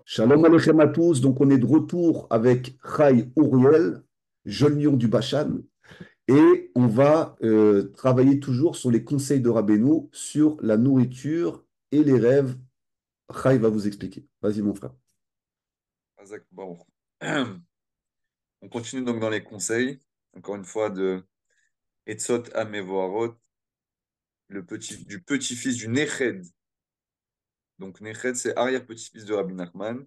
Shalom Aleichem à tous. Donc, on est de retour avec Chai Uriel, jeune lion du Bashan, et on va travailler toujours sur les conseils de Rabbeinu sur la nourriture et les rêves. Chai va vous expliquer. Vas-y, mon frère. Azak Baruch. On continue donc dans les conseils, encore une fois, de Etzot Amevoarot, du petit-fils du Neched. Donc Neched, c'est arrière-petit-fils de Rabbi Nachman,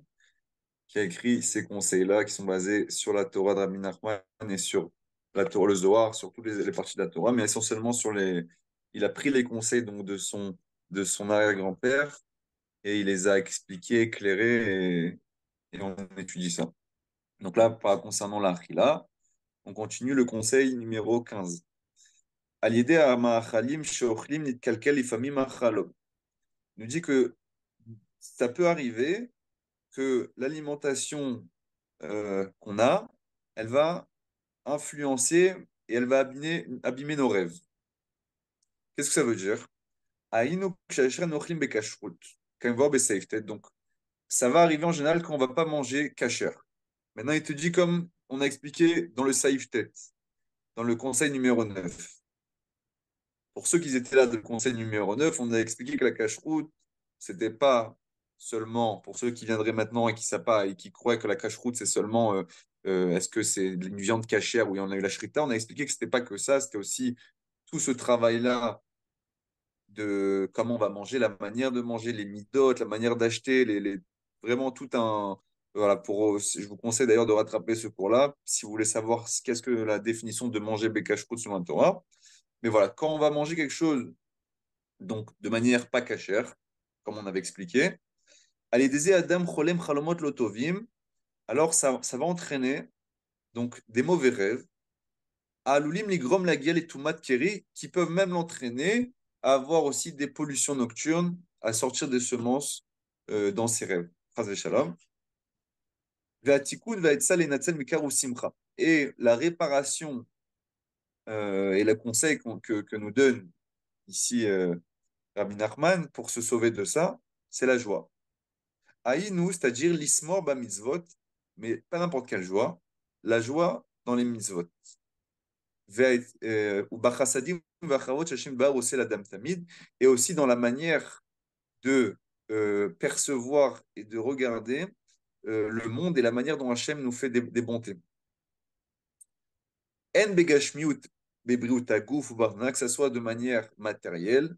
qui a écrit ces conseils-là, qui sont basés sur la Torah de Rabbi Nachman et sur la Torah, le Zohar, sur toutes les parties de la Torah, mais essentiellement sur les... Il a pris les conseils donc, de son arrière-grand-père et il les a expliqués, éclairés, et on étudie ça. Donc là, concernant l'Achila, on continue le conseil numéro 15. Al-Yedé Ma'achalim Sheochlim Nitkalkel Ifamim Achalom. Il nous dit que ça peut arriver que l'alimentation qu'on a, elle va influencer et elle va abîmer nos rêves. Qu'est-ce que ça veut dire? Aïnou Kshashren Ochlim Bekashrut. Quand on donc, ça va arriver en général quand on ne va pas manger kasher. Maintenant, il te dit comme on a expliqué dans le Saïftet, dans le conseil numéro 9. Pour ceux qui étaient là de conseil numéro 9, on a expliqué que la cache-route, c'était pas seulement, pour ceux qui viendraient maintenant et qui savent pas et qui croient que la cache-route, c'est seulement est-ce que c'est une viande cachère où il y en a eu la shrita, on a expliqué que c'était pas que ça, c'était aussi tout ce travail-là de comment on va manger, la manière de manger, les midotes, la manière d'acheter, vraiment tout un. Voilà, je vous conseille d'ailleurs de rattraper ce cours-là si vous voulez savoir qu'est-ce que la définition de manger Bekashrout sur la Torah. Mais voilà, quand on va manger quelque chose donc de manière pas cachère, comme on avait expliqué, allez désir Adam Cholem Chalomot Lotovim, alors ça va entraîner donc des mauvais rêves, à Alulim Ligrom Lagiel et Toumat Keri, qui peuvent même l'entraîner à avoir aussi des pollutions nocturnes, à sortir des semences dans ses rêves. Chaz Shalom. Ve'atikun ve'etzal et natzel mikaru simcha. Et la réparation et le conseil que nous donne ici Rabbi Nachman pour se sauver de ça, c'est la joie. Aïnou, c'est-à-dire l'ismor ba mitzvot, mais pas n'importe quelle joie, la joie dans les mitzvot. Ou bachassadim v'achavot shashim bar aussi la dam tamid, et aussi dans la manière de percevoir et de regarder le monde et la manière dont Hachem nous fait des bontés. En begashmiut bebriut aguf ou barna, que ce soit de manière matérielle,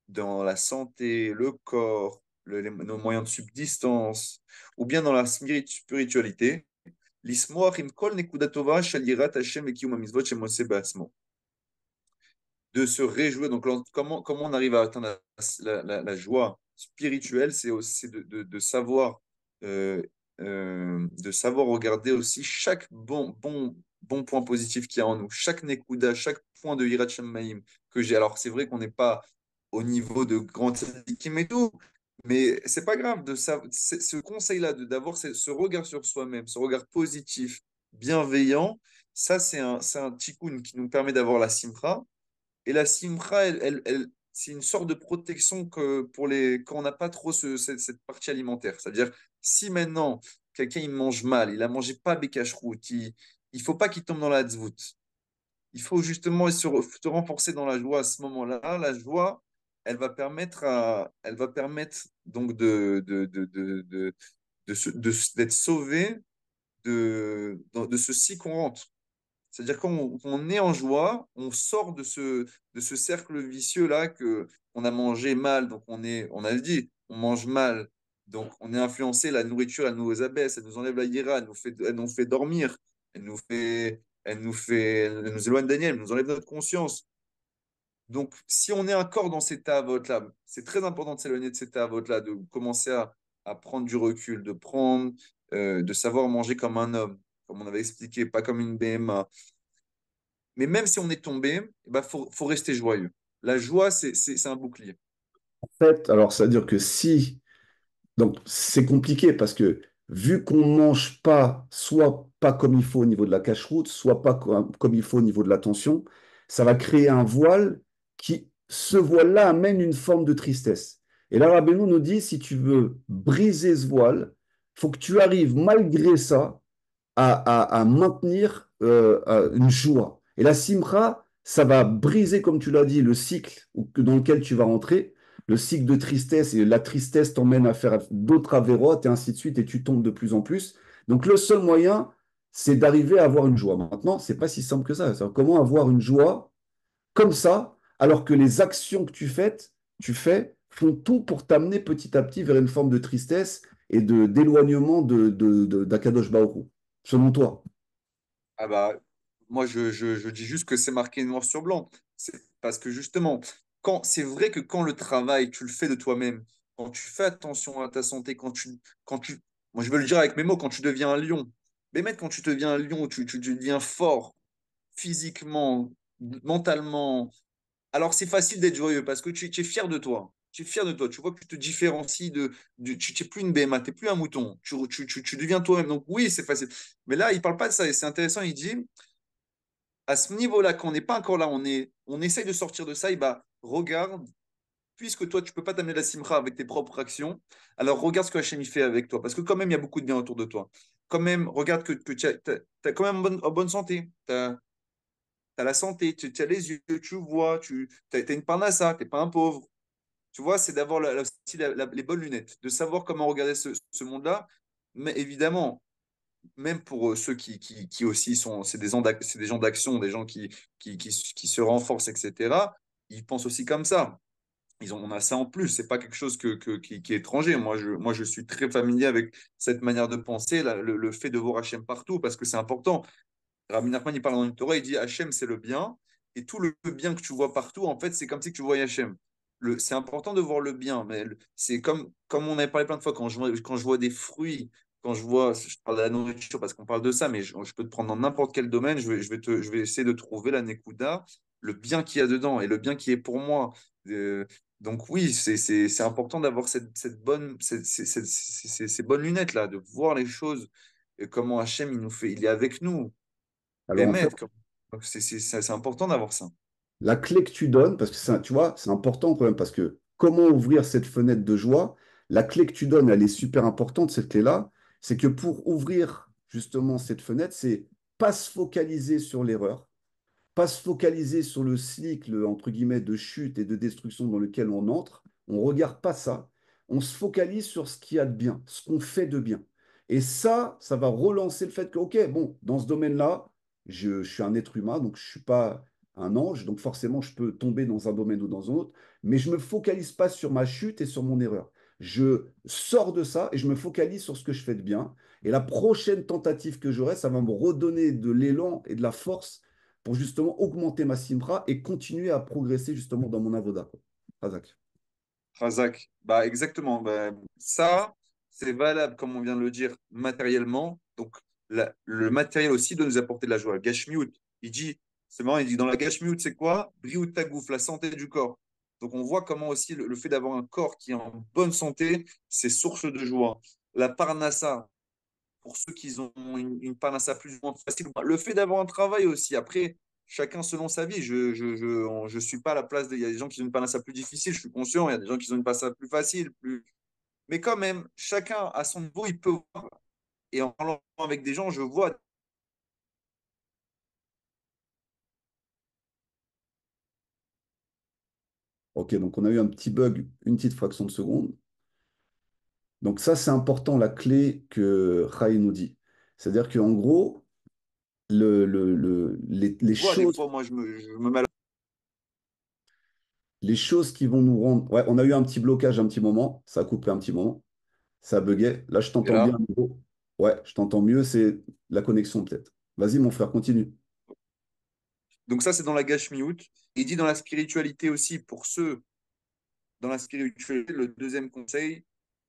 dans la santé, le corps, nos moyens de subsistance, ou bien dans la spiritualité, l'ismoach im kol nekudatova shalirat Hashem et kiyum hamizvot shemose be'atzmo. De se réjouir. Donc, comment on arrive à atteindre la joie spirituelle, c'est aussi euh, de savoir regarder aussi chaque bon point positif qu'il y a en nous, chaque nekuda, chaque point de hirat shamayim que j'ai. Alors, c'est vrai qu'on n'est pas au niveau de grands tzadikim et tout, mais c'est pas grave ce conseil-là d'avoir ce regard sur soi-même, ce regard positif, bienveillant. Ça, c'est un tikkun qui nous permet d'avoir la simcha. Et la simcha, c'est une sorte de protection quand on n'a pas trop cette partie alimentaire. C'est-à-dire, si maintenant quelqu'un il mange mal, il a mangé pas bekashrut, il ne faut pas qu'il tombe dans la tzvout. Il faut justement se renforcer dans la joie à ce moment-là. La joie, elle va permettre donc d'être sauvé de ce cycle qu'on rentre. C'est-à-dire quand on est en joie, on sort de ce cercle vicieux-là qu'on a mangé mal. Donc on a dit, on mange mal. Donc on est influencé, la nourriture, elle nous abaisse, elle nous enlève la ira, elle nous fait dormir, elle nous éloigne d'Aniel, elle nous enlève notre conscience. Donc si on est encore dans ces tavotes-là, c'est très important de s'éloigner de ces tavotes-là, de commencer à prendre du recul, de savoir manger comme un homme, comme on avait expliqué, pas comme une BMA. Mais même si on est tombé, faut rester joyeux. La joie, c'est un bouclier. En fait, alors, c'est-à-dire que si. Donc, c'est compliqué parce que vu qu'on ne mange pas, soit pas comme il faut au niveau de la cache-route, soit pas comme il faut au niveau de la tension, ça va créer un voile qui ce voile-là amène une forme de tristesse. Et là, Rabbeinu nous dit, si tu veux briser ce voile, il faut que tu arrives malgré ça à maintenir une joie. Et la simra, ça va briser, comme tu l'as dit, le cycle dans lequel tu vas rentrer, le cycle de tristesse, et la tristesse t'emmène à faire d'autres avérotes, et ainsi de suite, et tu tombes de plus en plus. Donc le seul moyen, c'est d'arriver à avoir une joie. Maintenant, c'est pas si simple que ça. Comment avoir une joie comme ça, alors que les actions que tu fais, font tout pour t'amener petit à petit vers une forme de tristesse et d'éloignement d'Akadosh Baruch Hu, selon toi. Ah bah, moi, je dis juste que c'est marqué noir sur blanc. C'est parce que justement, c'est vrai que quand le travail, tu le fais de toi-même, quand tu fais attention à ta santé, moi je veux le dire avec mes mots, quand tu deviens un lion, mais même quand tu deviens un lion, tu deviens fort physiquement, mentalement, alors c'est facile d'être joyeux parce que tu es fier de toi. Tu es fier de toi. Tu vois que tu te différencies tu n'es plus une BMA, tu n'es plus un mouton. Tu deviens toi-même. Donc oui, c'est facile. Mais là, il ne parle pas de ça et c'est intéressant. Il dit, à ce niveau-là, quand on n'est pas encore là, on essaye de sortir de ça, et bah, regarde, puisque toi, tu ne peux pas t'amener la simra avec tes propres actions, alors regarde ce que Hachem il fait avec toi. Parce que quand même, il y a beaucoup de bien autour de toi. Quand même, regarde que tu as, quand même en bonne santé. Tu as la santé, tu as les yeux, tu vois, tu as une parnassa, tu n'es pas un pauvre. Tu vois, c'est d'avoir aussi les bonnes lunettes, de savoir comment regarder ce monde-là. Mais évidemment, même pour ceux qui aussi sont, c'est des gens d'action, des gens qui se renforcent, etc., ils pensent aussi comme ça. On a ça en plus, c'est pas quelque chose qui est étranger. Moi, je suis très familier avec cette manière de penser, le fait de voir Hachem partout, parce que c'est important. Rabbi Nachman, il parle dans une Torah, il dit Hachem, c'est le bien, et tout le bien que tu vois partout, en fait, c'est comme si tu voyais Hachem. C'est important de voir le bien, mais c'est comme on avait parlé plein de fois, quand je vois des fruits, je parle de la nourriture parce qu'on parle de ça, mais je peux te prendre dans n'importe quel domaine, je vais essayer de trouver la Nekuda, le bien qu'il y a dedans et le bien qui est pour moi. Euh, donc oui, c'est important d'avoir cette bonne, ces bonnes lunettes-là, de voir les choses, et comment Hachem, il est avec nous. Alors en fait, Bémet, c'est important d'avoir ça. la clé que tu donnes, parce que tu vois, c'est important quand même, parce que comment ouvrir cette fenêtre de joie, la clé que tu donnes, elle est super importante, cette clé-là, c'est que pour ouvrir justement cette fenêtre, c'est pas se focaliser sur l'erreur, pas se focaliser sur le cycle, entre guillemets, de chute et de destruction dans lequel on entre. On ne regarde pas ça. On se focalise sur ce qu'il y a de bien, ce qu'on fait de bien. Et ça va relancer le fait que, OK, bon, dans ce domaine-là, je suis un être humain, donc je ne suis pas un ange, donc forcément, je peux tomber dans un domaine ou dans un autre, mais je ne me focalise pas sur ma chute et sur mon erreur. Je sors de ça et je me focalise sur ce que je fais de bien. Et la prochaine tentative que j'aurai, ça va me redonner de l'élan et de la force pour justement augmenter ma simra et continuer à progresser justement dans mon avoda, quoi. Razak. Razak, bah exactement. Bah, ça, c'est valable, comme on vient de le dire, matériellement. Donc, le matériel aussi doit nous apporter de la joie. Gashmiut, il dit, c'est marrant, il dit dans la Gashmiut, c'est quoi? Briut tagouf, la santé du corps. Donc, on voit comment aussi le fait d'avoir un corps qui est en bonne santé, c'est source de joie. La parnassa, pour ceux qui ont une parnassa plus ou moins facile. Le fait d'avoir un travail aussi, après, chacun selon sa vie. Je suis pas à la place il y a des gens qui ont une parnassa plus difficile, je suis conscient. Il y a des gens qui ont une parnassa plus facile. Mais quand même, chacun à son niveau, il peut voir. Et en parlant avec des gens, je vois. Ok, donc on a eu un petit bug, une petite fraction de seconde. Donc ça, c'est important, la clé que Rai nous dit. C'est-à-dire qu'en gros, Je vois des fois, moi, je me mets les choses qui vont nous rendre... Ouais, on a eu un petit blocage un petit moment, ça a coupé un petit moment, ça a bugué. Là, je t'entends bien là. à nouveau. Ouais, je t'entends mieux, c'est la connexion peut-être. Vas-y, mon frère, continue. Donc ça, c'est dans la Gashmiut. Il dit dans la spiritualité aussi, pour ceux dans la spiritualité, le deuxième conseil,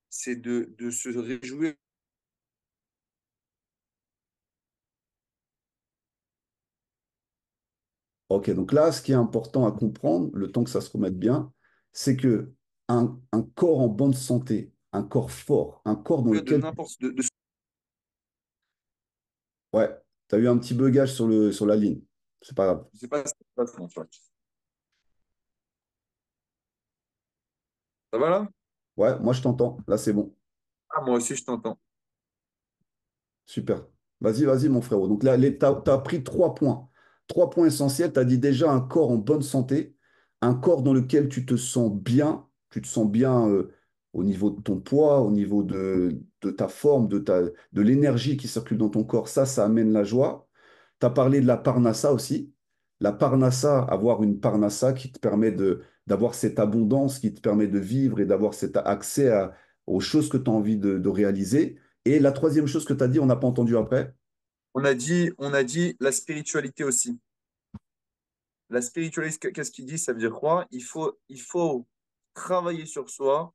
c'est de se réjouir. Ok, donc là, ce qui est important à comprendre, le temps que ça se remette bien, c'est que un corps en bonne santé, un corps fort, un corps dans De lequel... n'importe Ouais, tu as eu un petit bugage sur la ligne. C'est pas grave. je sais pas ce qui se passe en fait. Ça va là? Ouais, moi je t'entends. Là, c'est bon. Ah, moi aussi, je t'entends. Super. Vas-y, vas-y, mon frérot. Donc là, tu as pris 3 points. 3 points essentiels. Tu as dit déjà un corps en bonne santé, un corps dans lequel tu te sens bien au niveau de ton poids, au niveau de ta forme, de l'énergie qui circule dans ton corps. Ça amène la joie. Tu as parlé de la parnassa aussi. La parnassa, avoir une parnassa qui te permet d'avoir cette abondance, qui te permet de vivre et d'avoir cet accès aux choses que tu as envie de réaliser. Et la troisième chose que tu as dit, on n'a pas entendu après. On a dit la spiritualité aussi. La spiritualité, qu'est-ce qu'il dit? Ça veut dire quoi? Il faut travailler sur soi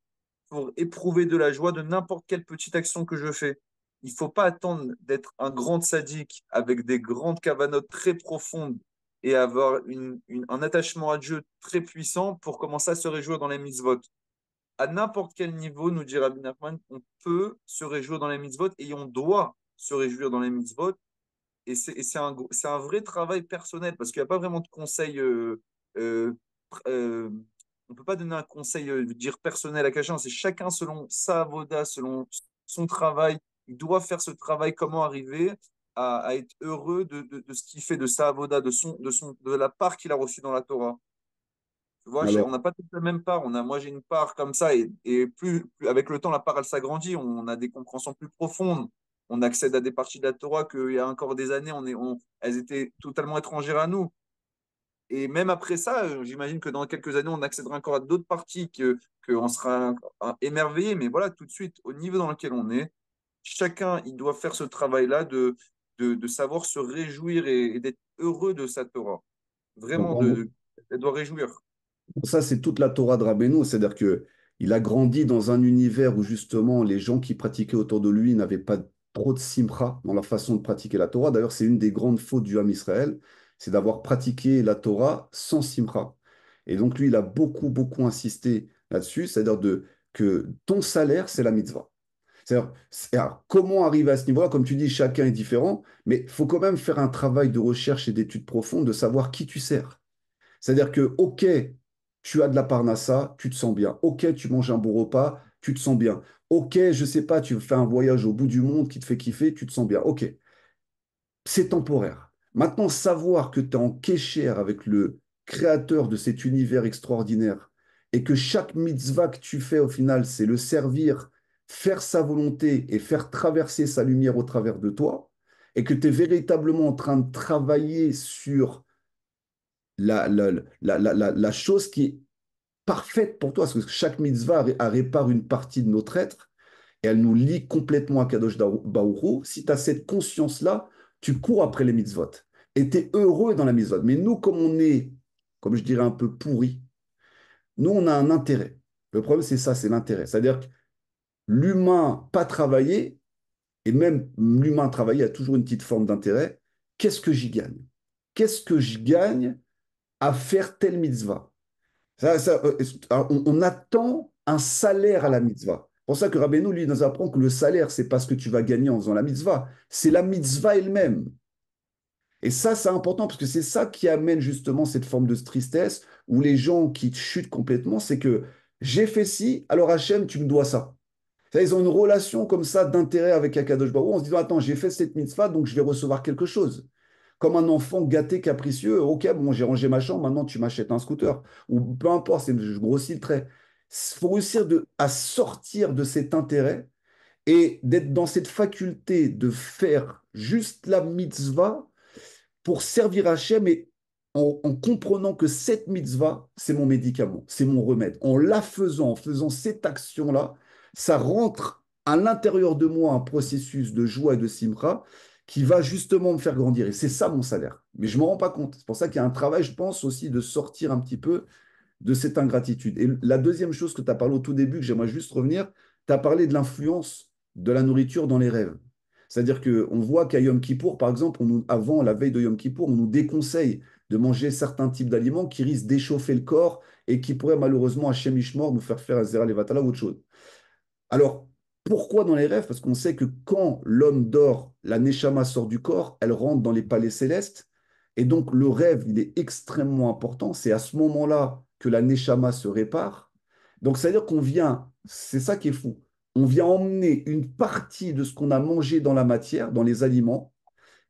pour éprouver de la joie de n'importe quelle petite action que je fais. Il ne faut pas attendre d'être un grand sadique avec des grandes cavanotes très profondes et avoir un attachement à Dieu très puissant pour commencer à se réjouir dans les mitzvot. À n'importe quel niveau, nous dit Rabbi Nachman, on peut se réjouir dans les mitzvot et on doit se réjouir dans les mitzvot. Et c'est un vrai travail personnel parce qu'il n'y a pas vraiment de conseil. Euh, euh, on ne peut pas donner un conseil, dire personnel à quelqu'un. C'est chacun selon sa avoda, selon son travail. Il doit faire ce travail, comment arriver à être heureux de ce qu'il fait, de sa avoda, de la part qu'il a reçue dans la Torah. Tu vois, on Alors, n'a pas tous la même part. Moi, j'ai une part comme ça, et avec le temps, la part, elle s'agrandit. On a des compréhensions plus profondes. On accède à des parties de la Torah qu'il y a encore des années, elles étaient totalement étrangères à nous. Et même après ça, j'imagine que dans quelques années, on accédera encore à d'autres parties on sera émerveillé. Mais voilà, tout de suite, au niveau dans lequel on est, chacun, il doit faire ce travail-là de savoir se réjouir et d'être heureux de sa Torah. donc Vraiment, en gros, elle doit réjouir. ça, c'est toute la Torah de Rabbeinu, c'est-à-dire que il a grandi dans un univers où justement les gens qui pratiquaient autour de lui n'avaient pas trop de simra dans leur façon de pratiquer la Torah. D'ailleurs, c'est une des grandes fautes du Ham Israël, c'est d'avoir pratiqué la Torah sans simra. Et donc lui, il a beaucoup, beaucoup insisté là-dessus, c'est-à-dire que ton salaire, c'est la mitzvah. Alors, comment arriver à ce niveau-là? Comme tu dis, chacun est différent, mais il faut quand même faire un travail de recherche et d'étude profonde de savoir qui tu sers. C'est-à-dire que, OK, tu as de la parnassa, tu te sens bien. OK, tu manges un bon repas, tu te sens bien. OK, je sais pas, tu fais un voyage au bout du monde qui te fait kiffer, tu te sens bien. OK, c'est temporaire. Maintenant, savoir que tu es en kécher avec le créateur de cet univers extraordinaire et que chaque mitzvah que tu fais au final, c'est le servir, faire sa volonté et faire traverser sa lumière au travers de toi, et que tu es véritablement en train de travailler sur la chose qui est parfaite pour toi, parce que chaque mitzvah répare une partie de notre être et elle nous lie complètement à Kadosh Baruch Hu. Si tu as cette conscience-là, tu cours après les mitzvot et tu es heureux dans la mitzvot. Mais nous, comme on est, comme je dirais, un peu pourri, nous, on a un intérêt. Le problème, c'est ça, c'est l'intérêt. C'est-à-dire que l'humain pas travaillé, et même l'humain travaillé a toujours une petite forme d'intérêt. Qu'est-ce que j'y gagne? Qu'est-ce que je gagne à faire telle mitzvah? Alors, on attend un salaire à la mitzvah. C'est pour ça que Rabbeinu, lui, nous apprend que le salaire, c'est pas ce que tu vas gagner en faisant la mitzvah, c'est la mitzvah elle-même. Et ça, c'est important parce que c'est ça qui amène justement cette forme de tristesse où les gens qui chutent complètement, c'est que j'ai fait ci, alors Hachem, tu me dois ça. Ils ont une relation comme ça d'intérêt avec Akadosh Baruch en se disant, attends, j'ai fait cette mitzvah, donc je vais recevoir quelque chose. Comme un enfant gâté, capricieux, ok, bon, j'ai rangé ma chambre, maintenant tu m'achètes un scooter. Ou peu importe, je grossis le trait. Il faut réussir à sortir de cet intérêt et d'être dans cette faculté de faire juste la mitzvah pour servir Hachem et en comprenant que cette mitzvah, c'est mon médicament, c'est mon remède. En faisant cette action-là, ça rentre à l'intérieur de moi un processus de joie et de simra qui va justement me faire grandir. Et c'est ça mon salaire. Mais je ne m'en rends pas compte. C'est pour ça qu'il y a un travail, je pense, aussi de sortir un petit peu de cette ingratitude. Et la deuxième chose que tu as parlé au tout début, que j'aimerais juste revenir, tu as parlé de l'influence de la nourriture dans les rêves. C'est-à-dire qu'on voit qu'à Yom Kippour, par exemple, avant la veille de Yom Kippour, on nous déconseille de manger certains types d'aliments qui risquent d'échauffer le corps et qui pourraient malheureusement, à Shem Mishmor, nous faire faire un Zera Levatala ou autre chose. Alors, pourquoi dans les rêves? Parce qu'on sait que quand l'homme dort, la Neshama sort du corps, elle rentre dans les palais célestes. Et donc, le rêve, il est extrêmement important. C'est à ce moment-là que la Neshama se répare. Donc, c'est-à-dire qu'on vient, c'est ça qui est fou, on vient emmener une partie de ce qu'on a mangé dans la matière, dans les aliments,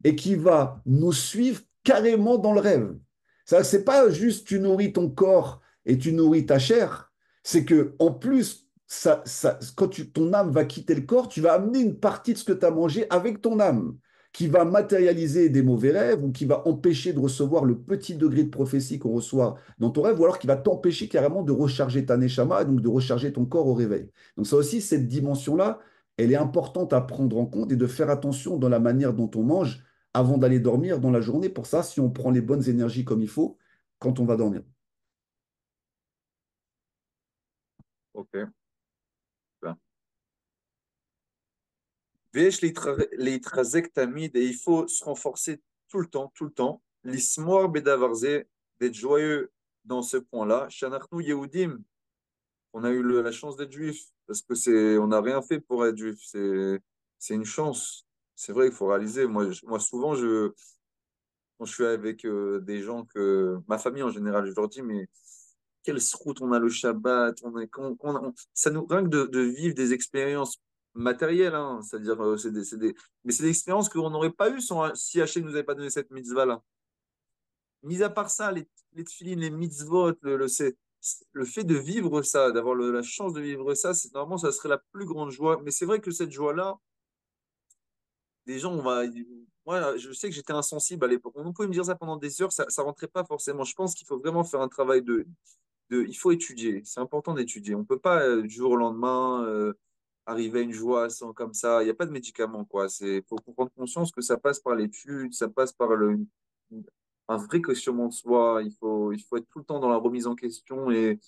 et qui va nous suivre carrément dans le rêve. Ça, c'est pas juste tu nourris ton corps et tu nourris ta chair, c'est que en plus, quand ton âme va quitter le corps, tu vas amener une partie de ce que tu as mangé avec ton âme, qui va matérialiser des mauvais rêves ou qui va empêcher de recevoir le petit degré de prophétie qu'on reçoit dans ton rêve, ou alors qui va t'empêcher carrément de recharger ta neshama, donc de recharger ton corps au réveil. Donc ça aussi, cette dimension-là, elle est importante à prendre en compte et de faire attention dans la manière dont on mange avant d'aller dormir dans la journée. Pour ça, si on prend les bonnes énergies comme il faut quand on va dormir. Ok. Ben. Vesh להתחזק תמיד, et il faut se renforcer tout le temps. L'ismoir bedavarze, d'être joyeux dans ce point-là. Shanachnu Yehudim, on a eu la chance d'être juif, parce que on n'a rien fait pour être juif. C'est une chance. C'est vrai, il faut réaliser. Moi souvent, quand je suis avec des gens ma famille en général, je leur dis, mais quelle route on a le Shabbat, ça nous rien que de vivre des expériences matérielles, hein, c'est-à-dire mais c'est des expériences qu'on n'aurait pas eues si Hachem nous avait pas donné cette mitzvah-là. Mis à part ça, les tefilines, les mitzvot, le fait de vivre ça, d'avoir la chance de vivre ça, normalement, ça serait la plus grande joie. Mais c'est vrai que cette joie-là, des gens, moi, je sais que j'étais insensible à l'époque. On pouvait me dire ça pendant des heures, ça ne rentrait pas forcément. Je pense qu'il faut vraiment faire un travail il faut étudier. C'est important d'étudier. On ne peut pas, du jour au lendemain, arriver à une joie sans comme ça. Il n'y a pas de médicament, quoi. Faut prendre conscience que ça passe par l'étude, ça passe par un vrai questionnement de soi. Il faut être tout le temps dans la remise en question et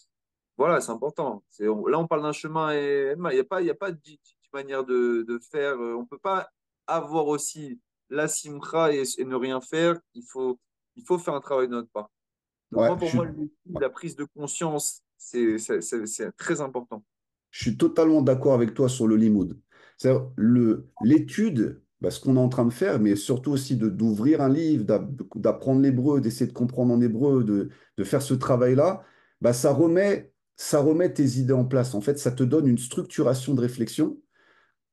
voilà, c'est important. Là, on parle d'un chemin et il y a pas de manière de faire. On ne peut pas avoir aussi la simcha et ne rien faire. Il faut faire un travail de notre part. Donc, Ouais, moi, pour moi, la prise de conscience, c'est très important. je suis totalement d'accord avec toi sur le limoud. C'est-à-dire l'étude, bah, ce qu'on est en train de faire, mais surtout aussi d'ouvrir un livre, d'apprendre l'hébreu, d'essayer de comprendre en hébreu, de faire ce travail-là, bah, ça remet tes idées en place. En fait, ça te donne une structuration de réflexion.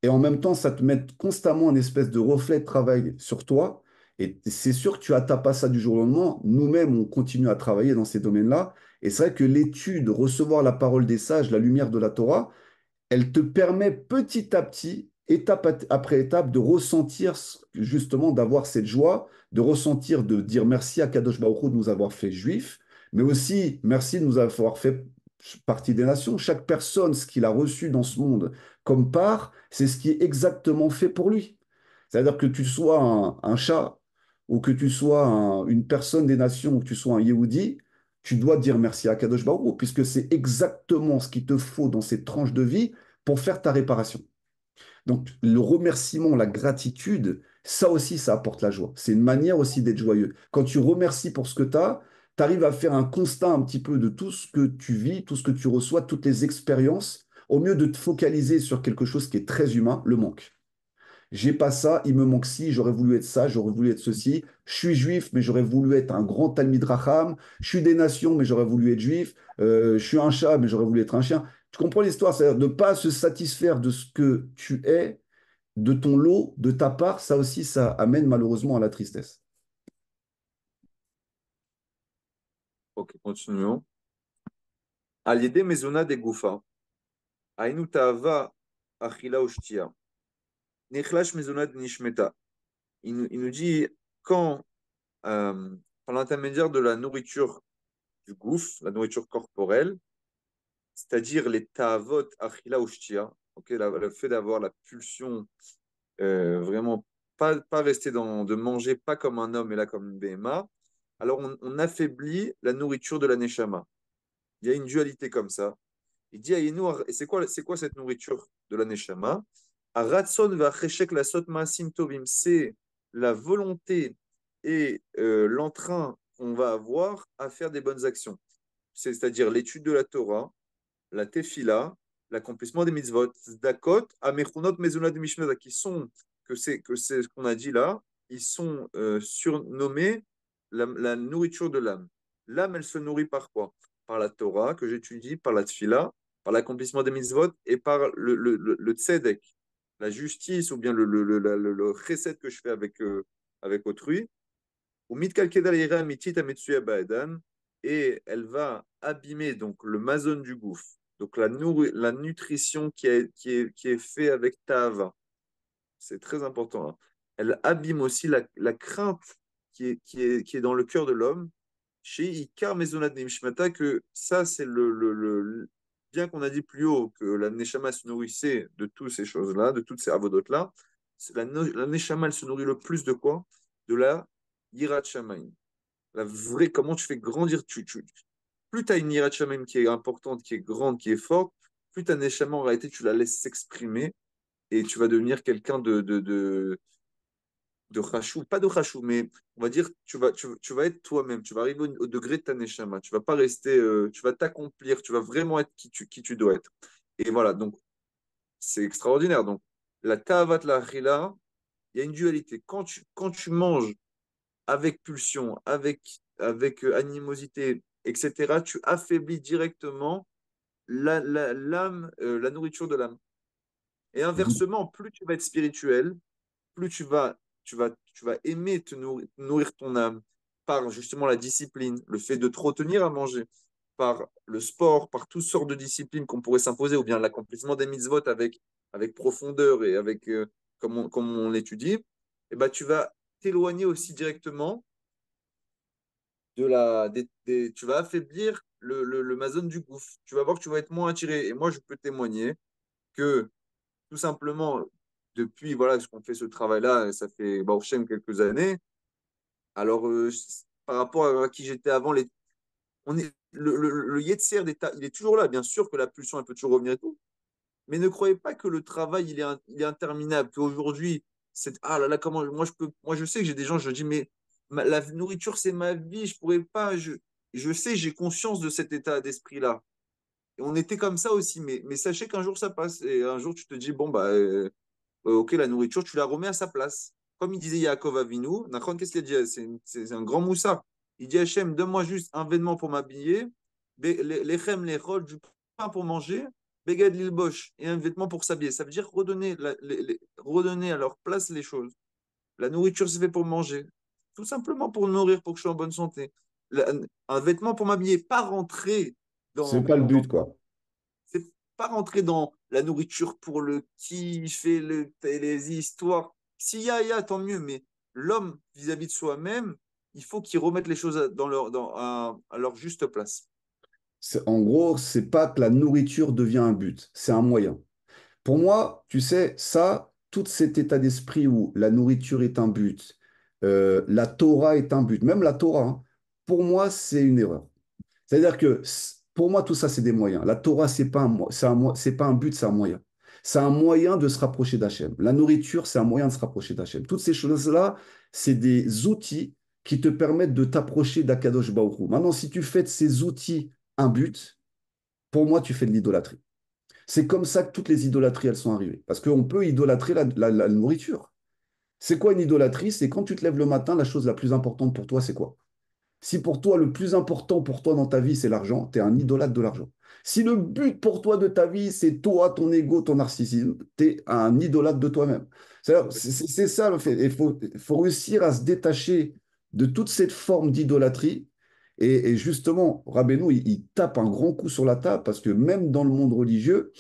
Et en même temps, ça te met constamment un espèce de reflet de travail sur toi. Et c'est sûr que tu n'attends pas ça du jour au lendemain. Nous-mêmes, on continue à travailler dans ces domaines-là. Et c'est vrai que l'étude, recevoir la parole des sages, la lumière de la Torah, elle te permet petit à petit, étape après étape, de ressentir justement, d'avoir cette joie, de ressentir, de dire merci à Kadosh Baruch Hu de nous avoir fait juifs, mais aussi merci de nous avoir fait partie des nations. Chaque personne, ce qu'il a reçu dans ce monde comme part, c'est ce qui est exactement fait pour lui. C'est-à-dire que tu sois un chat ou que tu sois une personne des nations ou que tu sois un Yehudi, tu dois dire merci à Kadosh Baruch Hu, puisque c'est exactement ce qu'il te faut dans cette tranche de vie pour faire ta réparation. Donc, le remerciement, la gratitude, ça aussi, ça apporte la joie. C'est une manière aussi d'être joyeux. Quand tu remercies pour ce que tu arrives à faire un constat un petit peu de tout ce que tu vis, tout ce que tu reçois, toutes les expériences, au mieux de te focaliser sur quelque chose qui est très humain, le manque. J'ai pas ça, il me manque ci, j'aurais voulu être ça, j'aurais voulu être ceci. Je suis juif, mais j'aurais voulu être un grand Talmid Racham. Je suis des nations, mais j'aurais voulu être juif. Je suis un chat, mais j'aurais voulu être un chien. Tu comprends l'histoire? C'est-à-dire de ne pas se satisfaire de ce que tu es, de ton lot, de ta part. Ça aussi, ça amène malheureusement à la tristesse. Ok, continuons. Al-Yedé Mezona de Goufa, Aïnou Ta'ava Achila Ushtia, Nichlash Mezona de Nishmeta. Il nous dit quand, par l'intermédiaire de la nourriture du gouffre, la nourriture corporelle, c'est-à-dire les ta'avot achila ushtia, ok, le fait d'avoir la pulsion, vraiment pas rester de manger pas comme un homme et là comme une BMA, alors on affaiblit la nourriture de la neshama. Il y a une dualité comme ça. Il dit à Yenour, et c'est quoi cette nourriture de la neshama? Aratson va cheshek la sot maasim tovim, c'est la volonté et l'entrain qu'on va avoir à faire des bonnes actions. C'est-à-dire l'étude de la Torah, la tefila, l'accomplissement des mitzvot, zdakot, amechunot, mezunat, mishnah, que c'est ce qu'on a dit là, ils sont surnommés la nourriture de l'âme. L'âme, elle se nourrit par quoi? Par la Torah que j'étudie, par la tefila, par l'accomplissement des mitzvot et par le tzedek, la justice ou bien le chesed que je fais avec autrui. Ou mitkalkeda leira mitit ametsuya ba'edan, et elle va abîmer donc le mazon du gouffre, donc la nutrition qui est fait avec tava. C'est très important, hein. Elle abîme aussi la crainte qui est dans le cœur de l'homme. Chez Ikar Mezonat Nishmata, que ça, c'est bien qu'on a dit plus haut que la Neshama se nourrissait de toutes ces choses-là, de toutes ces avodotes-là, la Neshama, elle se nourrit le plus de quoi? De la Yirat Shamayim. La vraie, comment tu fais grandir, plus tu as une Yirat Shamayim qui est importante, qui est grande, qui est forte, plus ta Neshama, en réalité, tu la laisses s'exprimer et tu vas devenir quelqu'un de Khashou, pas de Khashou, mais on va dire, tu vas être toi-même, tu vas arriver au degré de ta Neshama, tu vas pas rester, tu vas t'accomplir, tu vas vraiment être qui tu dois être. Et voilà, donc c'est extraordinaire. Donc la Ta'avat la Achila, il y a une dualité. Quand tu manges avec pulsion, avec animosité, etc., tu affaiblis directement l'âme, la nourriture de l'âme. Et inversement, plus tu vas être spirituel, plus tu vas aimer nourrir ton âme par justement la discipline, le fait de trop tenir à manger, par le sport, par toutes sortes de disciplines qu'on pourrait s'imposer, ou bien l'accomplissement des mitzvot avec profondeur et comme on l'étudie, et ben, tu vas t'éloigner aussi directement tu vas affaiblir le mazone du gouffre. Tu vas voir que tu vas être moins attiré. Et moi, je peux témoigner que tout simplement, depuis voilà, ce qu'on fait ce travail-là, ça fait Baruch Shem quelques années. Alors, par rapport à qui j'étais avant, le Yetzer d'État, il est toujours là. Bien sûr que la pulsion, elle peut toujours revenir et tout. Mais ne croyez pas que le travail, il est interminable. Qu'aujourd'hui, ah là là, comment, moi, je sais que j'ai des gens, je dis, mais la nourriture, c'est ma vie. Je pourrais pas, je sais, j'ai conscience de cet état d'esprit-là. Et on était comme ça aussi. Mais sachez qu'un jour, ça passe. Et un jour, tu te dis, bon, bah, ok, la nourriture, tu la remets à sa place. Comme il disait Yaakov Avinu, Nachon, qu'est-ce qu'il a dit? C'est un grand moussa. Il dit Hachem, donne-moi juste un vêtement pour m'habiller, lechem, lechol, du pain pour manger, beged lilbosh, et un vêtement pour s'habiller. Ça veut dire redonner à leur place les choses. La nourriture, c'est fait pour manger. Tout simplement pour nourrir, pour que je sois en bonne santé. Un vêtement pour m'habiller, pas rentrer C'est dans, pas le dans, but, quoi. c'est pas rentrer dans la nourriture pour le kiff et les histoires. S'il y a, tant mieux, mais l'homme, vis-à-vis de soi-même, il faut qu'il remette les choses à leur juste place. En gros, c'est pas que la nourriture devient un but, c'est un moyen. Pour moi, tu sais, ça, tout cet état d'esprit où la nourriture est un but, la Torah est un but, même la Torah, hein, pour moi, c'est une erreur. C'est-à-dire que pour moi, tout ça, c'est des moyens. La Torah, c'est pas un but, c'est un moyen. C'est un moyen de se rapprocher d'Hachem. La nourriture, c'est un moyen de se rapprocher d'Hachem. Toutes ces choses-là, c'est des outils qui te permettent de t'approcher d'Akadosh Baruch Hu. Maintenant, si tu fais de ces outils un but, pour moi, tu fais de l'idolâtrie. C'est comme ça que toutes les idolâtries, elles sont arrivées. Parce qu'on peut idolâtrer la nourriture. C'est quoi une idolâtrie? C'est quand tu te lèves le matin, la chose la plus importante pour toi, c'est quoi? Si pour toi, le plus important pour toi dans ta vie, c'est l'argent, tu es un idolâtre de l'argent. Si le but pour toi de ta vie, c'est toi, ton ego, ton narcissisme, tu es un idolâtre de toi-même. C'est ça le fait. Il faut réussir à se détacher de toute cette forme d'idolâtrie. Et justement, Rabbeinu, il tape un grand coup sur la table parce que même dans le monde religieux,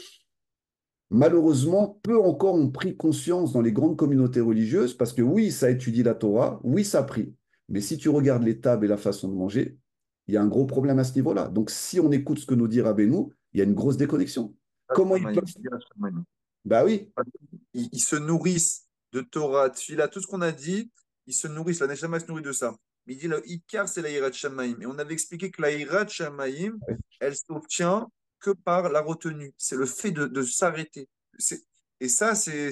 malheureusement, peu encore ont pris conscience dans les grandes communautés religieuses, parce que oui, ça étudie la Torah, oui, ça prie. Mais si tu regardes les tables et la façon de manger, il y a un gros problème à ce niveau-là. Donc, si on écoute ce que nous dit Rabbeinu, il y a une grosse déconnexion. Comment ils peuvent... Bah oui, Ils se nourrissent de Torah, de Tfila, tout ce qu'on a dit, ils se nourrissent, la Neshama se nourrit de ça. Mais il dit, le Ikar, c'est la Yirat Shamaim. Et on avait expliqué que la Yirat Shamaim, elle s'obtient que par la retenue. C'est le fait de s'arrêter. C'est- Et ça, c'est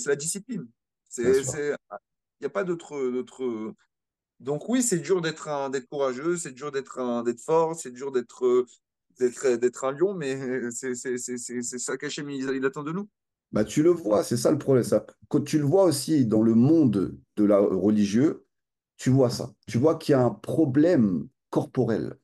la discipline. bien Il sûr. n'y a pas d'autre. Donc oui, c'est dur d'être courageux, c'est dur d'être fort, c'est dur d'être un lion, mais c'est ça qu'Hachem, il attend de nous. Bah, tu le vois, c'est ça le problème. Ça. Quand tu le vois aussi dans le monde de la religieux, tu vois ça. Tu vois qu'il y a un problème corporel.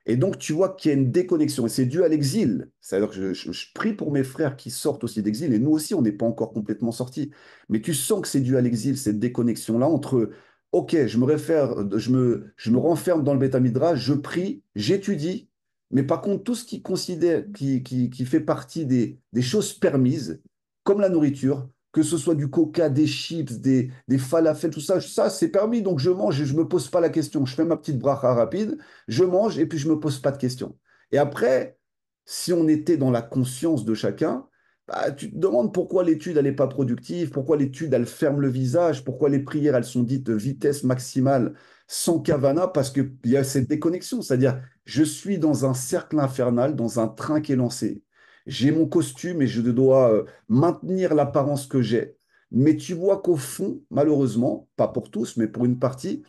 Et donc, tu vois qu'il y a une déconnexion, et c'est dû à l'exil. C'est-à-dire que je prie pour mes frères qui sortent aussi d'exil, et nous aussi, on n'est pas encore complètement sortis. Mais tu sens que c'est dû à l'exil, cette déconnexion-là entre, OK, je me renferme dans le Beth Midrash, je prie, j'étudie, mais par contre, tout ce qui considère, qui fait partie des choses permises, comme la nourriture, que ce soit du coca, des chips, des falafels, tout ça, ça c'est permis, donc je mange et je ne me pose pas la question. Je fais ma petite bracha rapide, je mange et puis je ne me pose pas de questions. Et après, si on était dans la conscience de chacun, bah, tu te demandes pourquoi l'étude, elle n'est pas productive, pourquoi l'étude, elle ferme le visage, pourquoi les prières, elles sont dites de vitesse maximale, sans kavana, parce qu'il y a cette déconnexion. C'est-à-dire, je suis dans un cercle infernal, dans un train qui est lancé. J'ai mon costume et je dois maintenir l'apparence que j'ai. Mais tu vois qu'au fond, malheureusement, pas pour tous, mais pour une partie,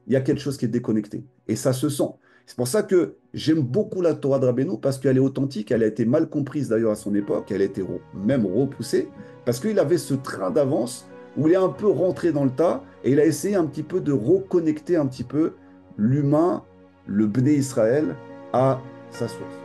il y a quelque chose qui est déconnecté. Et ça se sent. C'est pour ça que j'aime beaucoup la Torah de Rabbeinu parce qu'elle est authentique, elle a été mal comprise d'ailleurs à son époque, elle a été même repoussée, parce qu'il avait ce train d'avance où il est un peu rentré dans le tas et il a essayé un petit peu de reconnecter un petit peu l'humain, le Bné Israël, à sa source.